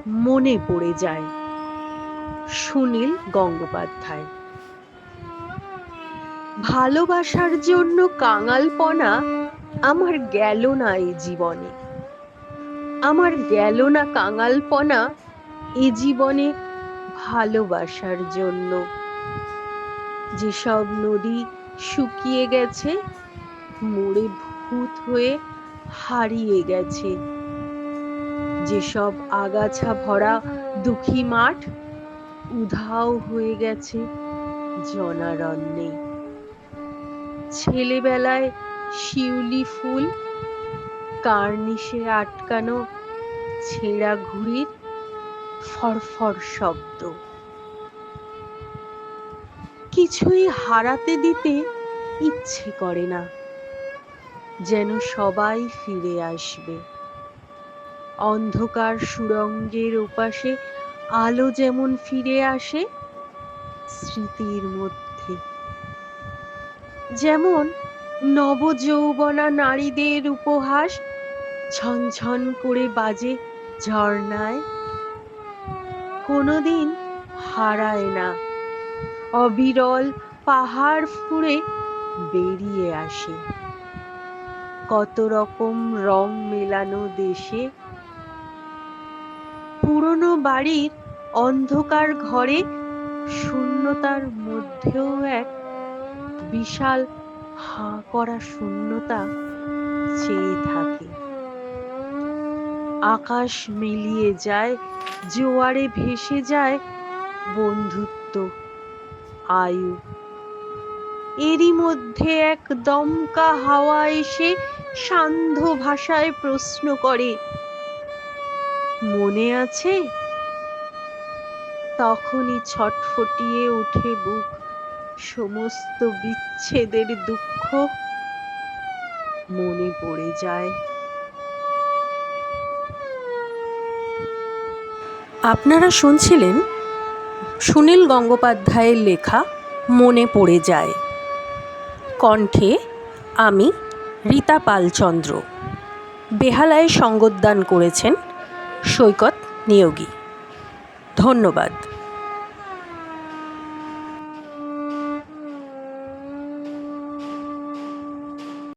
মনে পড়ে যায়। সুনীল গঙ্গোপাধ্যায়। ভালোবাসার জন্য কাঙালপনা আমার গেল না এ জীবনে। আমার গেল না কাঙালপনা এ জীবনে ভালোবাসার জন্য। যেসব নদী শুকিয়ে গেছে, মরে ভূত হয়ে হারিয়ে গেছে, যেসব আগাছা ভরা দুঃখী মাঠ উধাও হয়ে গেছে জনারণ্যে। ছেলেবেলায় শিউলি ফুল, কার্নিশে আটকানো ছেঁড়া ঘুড়ির ফরফর শব্দ। কিছুই হারাতে দিতে ইচ্ছে করে না, যেন সবাই ফিরে আসবে। অন্ধকার সুড়ঙ্গের ওপাশে আলো যেমন ফিরে আসে স্মৃতির মধ্যে। যেমন নবযৌবনা নারীদের উপহাস ঝনঝন করে বাজে ঝর্ণায়, কোনোদিন হারায় না, অবিরল পাহাড় ফুঁড়ে বেরিয়ে আসে। কত রকম রং মেলানো দেশে, পুরনো বাড়ির অন্ধকার ঘরে শূন্যতার মধ্যেও এক বিশাল হাঁ করা শূন্যতা চেয়ে থাকে। আকাশ মিলিয়ে যায়, জোয়ারে ভেসে যায় বন্ধুত্ব, আয়ু। এরই মধ্যে এক দমকা হাওয়া এসে সান্ধ্য ভাষায় প্রশ্ন করে, মনে আছে? তখনই ছটফটিয়ে ওঠে বুক, সমস্ত বিচ্ছেদের দুঃখ মনে পড়ে যায়। আপনারা শুনছিলেন সুনীল গঙ্গোপাধ্যায়ের লেখা মনে পড়ে যায়। কণ্ঠে আমি রীতা পালচন্দ্র। বেহালায় সঙ্গতদান করেছেন সৈকত নিয়োগী। ধন্যবাদ।